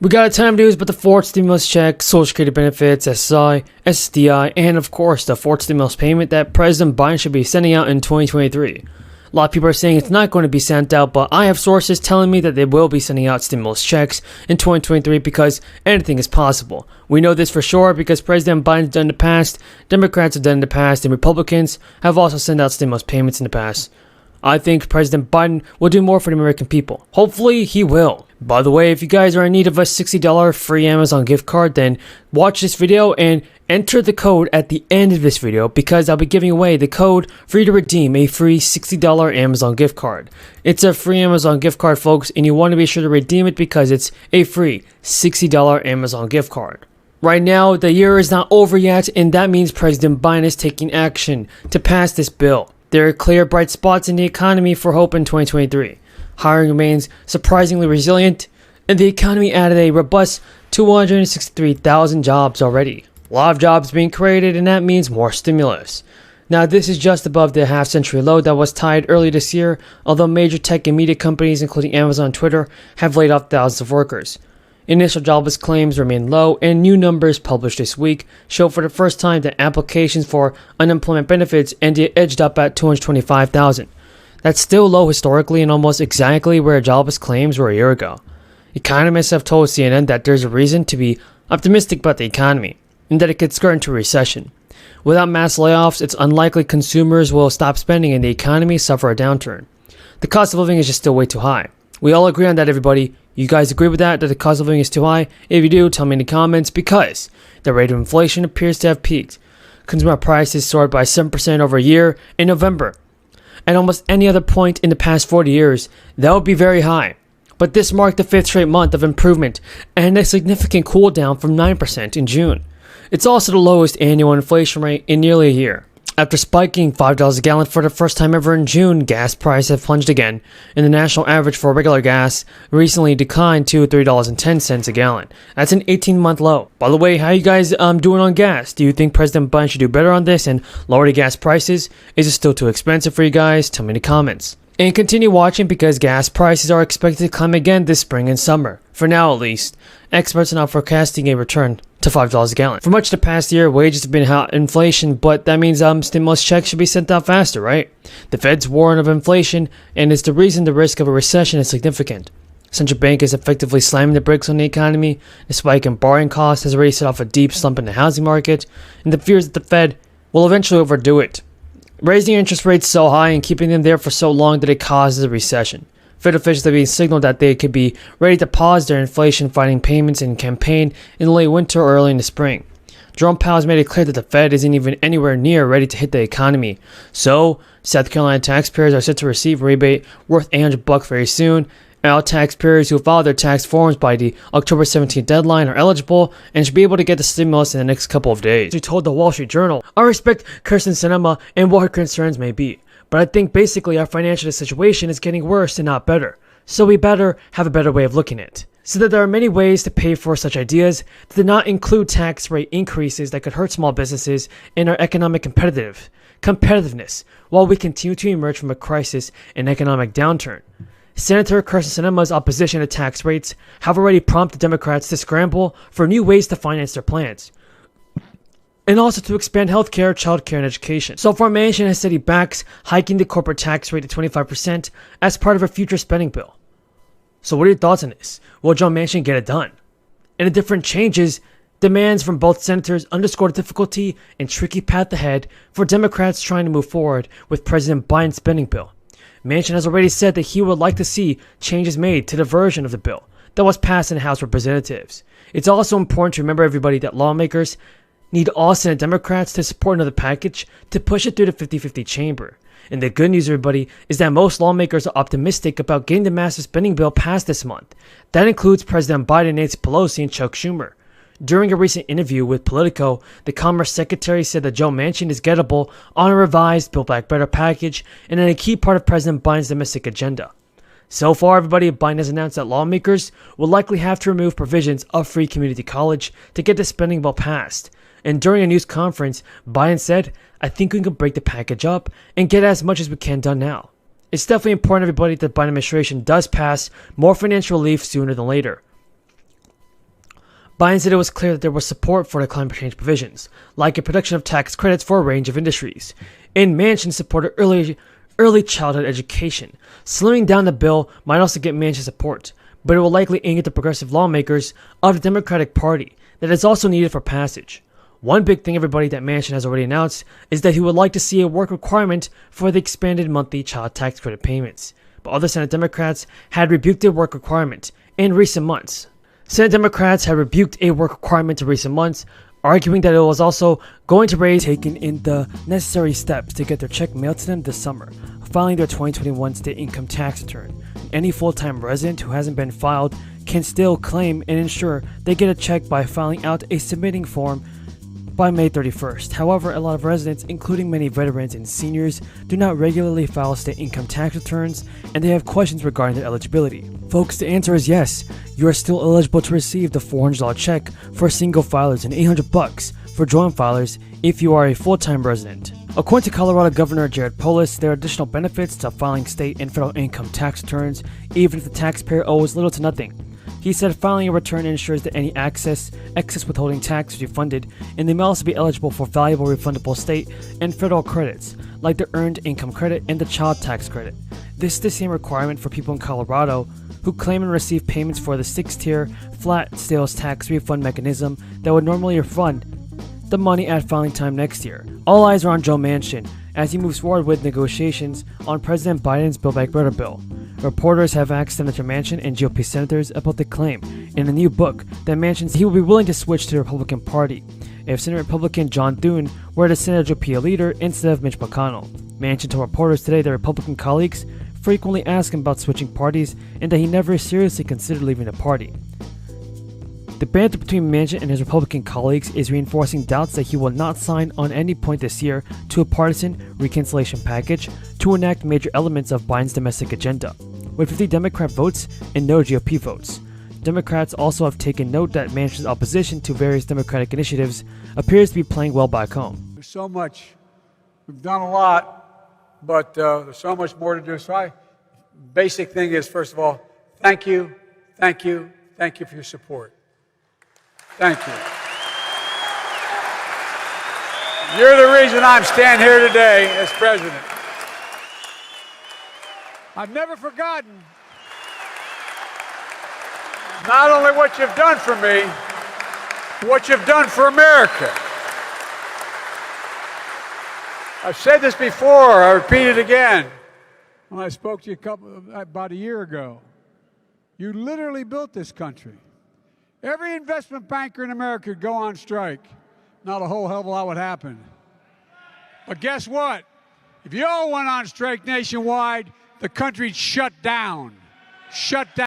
We got a ton of news about the fourth stimulus check, Social Security benefits, SSI, SSDI, and of course the fourth stimulus payment that President Biden should be sending out in 2023. A lot of people are saying it's not going to be sent out, but I have sources telling me that they will be sending out stimulus checks in 2023 because anything is possible. We know this for sure because President Biden's done in the past, Democrats have done in the past, and Republicans have also sent out stimulus payments in the past. I think President Biden will do more for the American people. Hopefully, he will. By the way, if you guys are in need of a $60 free Amazon gift card, then watch this video and enter the code at the end of this video because I'll be giving away the code for you to redeem a free $60 Amazon gift card. It's a free Amazon gift card, folks, and you want to be sure to redeem it because it's a free $60 Amazon gift card. Right now, the year is not over yet, and that means President Biden is taking action to pass this bill. There are clear bright spots in the economy for hope in 2023. Hiring remains surprisingly resilient, and the economy added a robust 263,000 jobs already. A lot of jobs being created, and that means more stimulus. Now, this is just above the half-century low that was tied early this year, although major tech and media companies, including Amazon and Twitter, have laid off thousands of workers. Initial jobless claims remain low, and new numbers published this week show for the first time that applications for unemployment benefits edged up at 225,000. That's still low historically and almost exactly where jobless claims were a year ago. Economists have told CNN that there's a reason to be optimistic about the economy, and that it could skirt into recession. Without mass layoffs, it's unlikely consumers will stop spending and the economy suffer a downturn. The cost of living is just still way too high. We all agree on that, everybody. You guys agree with that the cost of living is too high? If you do, tell me in the comments because the rate of inflation appears to have peaked. Consumer prices soared by 7% over a year in November. At almost any other point in the past 40 years, that would be very high. But this marked the fifth straight month of improvement and a significant cool down from 9% in June. It's also the lowest annual inflation rate in nearly a year. After spiking $5 a gallon for the first time ever in June, gas prices have plunged again, and the national average for regular gas recently declined to $3.10 a gallon. That's an 18-month low. By the way, how you guys doing on gas? Do you think President Biden should do better on this and lower the gas prices? Is it still too expensive for you guys? Tell me in the comments. And continue watching because gas prices are expected to climb again this spring and summer. For now at least, experts are now forecasting a return to $5 a gallon. For much of the past year, wages have been hot inflation, but that means stimulus checks should be sent out faster, right? The Fed's warning of inflation, and it's the reason the risk of a recession is significant. Central bank is effectively slamming the brakes on the economy. The spike in borrowing costs has already set off a deep slump in the housing market, and the fears that the Fed will eventually overdo it, raising interest rates so high and keeping them there for so long that it causes a recession. Fed officials have been signaled that they could be ready to pause their inflation-fighting payments and campaign in the late winter or early in the spring. Jerome Powell has made it clear that the Fed isn't even anywhere near ready to hit the economy. So, South Carolina taxpayers are set to receive a rebate worth $800 very soon. And all taxpayers who file their tax forms by the October 17th deadline are eligible and should be able to get the stimulus in the next couple of days. She told the Wall Street Journal, "I respect Kirsten Sinema and what her concerns may be, but I think basically our financial situation is getting worse and not better. So we better have a better way of looking at it. So that there are many ways to pay for such ideas that do not include tax rate increases that could hurt small businesses and our economic competitiveness while we continue to emerge from a crisis and economic downturn." Senator Kirsten Sinema's opposition to tax rates have already prompted Democrats to scramble for new ways to finance their plans, and also to expand healthcare, childcare, and education. So far, Manchin has said he backs hiking the corporate tax rate to 25% as part of a future spending bill. So what are your thoughts on this? Will John Manchin get it done? And the different changes, demands from both senators underscore the difficulty and tricky path ahead for Democrats trying to move forward with President Biden's spending bill. Manchin has already said that he would like to see changes made to the version of the bill that was passed in the House of Representatives. It's also important to remember, everybody, that lawmakers need all Senate Democrats to support another package to push it through the 50-50 chamber. And the good news, everybody, is that most lawmakers are optimistic about getting the massive spending bill passed this month. That includes President Biden, Nancy Pelosi, and Chuck Schumer. During a recent interview with Politico, the Commerce Secretary said that Joe Manchin is gettable on a revised Build Back Better package and in a key part of President Biden's domestic agenda. So far, everybody, Biden has announced that lawmakers will likely have to remove provisions of free community college to get the spending bill passed. And during a news conference, Biden said, "I think we can break the package up and get as much as we can done now." It's definitely important, everybody, that the Biden administration does pass more financial relief sooner than later. Biden said it was clear that there was support for the climate change provisions, like a production of tax credits for a range of industries. And Manchin supported early childhood education. Slowing down the bill might also get Manchin support, but it will likely anger the progressive lawmakers of the Democratic Party that is also needed for passage. One big thing, everybody, that Manchin has already announced is that he would like to see a work requirement for the expanded monthly child tax credit payments. But other Senate Democrats had rebuked the work requirement in recent months. Senate Democrats have rebuked a work requirement in recent months, arguing that it was also going to raise taking in the necessary steps to get their check mailed to them this summer, filing their 2021 state income tax return. Any full-time resident who hasn't been filed can still claim and ensure they get a check by filling out a submitting form by May 31st. However, a lot of residents, including many veterans and seniors, do not regularly file state income tax returns, and they have questions regarding their eligibility. Folks, the answer is yes. You are still eligible to receive the $400 check for single filers and $800 for joint filers if you are a full-time resident. According to Colorado Governor Jared Polis, there are additional benefits to filing state and federal income tax returns, even if the taxpayer owes little to nothing. He said filing a return ensures that any excess withholding tax is refunded, and they may also be eligible for valuable refundable state and federal credits, like the Earned Income Credit and the Child Tax Credit. This is the same requirement for people in Colorado who claim and receive payments for the 6-tier flat sales tax refund mechanism that would normally refund the money at filing time next year. All eyes are on Joe Manchin as he moves forward with negotiations on President Biden's Build Back Better bill. Reporters have asked Senator Manchin and GOP senators about the claim in a new book that Manchin said he will be willing to switch to the Republican Party if Senate Republican John Thune were the Senate GOP leader instead of Mitch McConnell. Manchin told reporters today that Republican colleagues frequently ask him about switching parties and that he never seriously considered leaving the party. The banter between Manchin and his Republican colleagues is reinforcing doubts that he will not sign on any point this year to a partisan reconciliation package to enact major elements of Biden's domestic agenda, with 50 Democrat votes and no GOP votes. Democrats also have taken note that Manchin's opposition to various Democratic initiatives appears to be playing well back home. There's so much. We've done a lot, but there's so much more to do. So basic thing is, first of all, thank you for your support. Thank you. You're the reason I'm standing here today as president. I've never forgotten not only what you've done for me, but what you've done for America. I've said this before, I repeat it again. When I spoke to you about a year ago, you literally built this country. Every investment banker in America could go on strike. Not a whole hell of a lot would happen. But guess what? If you all went on strike nationwide, the country'd shut down. Shut down.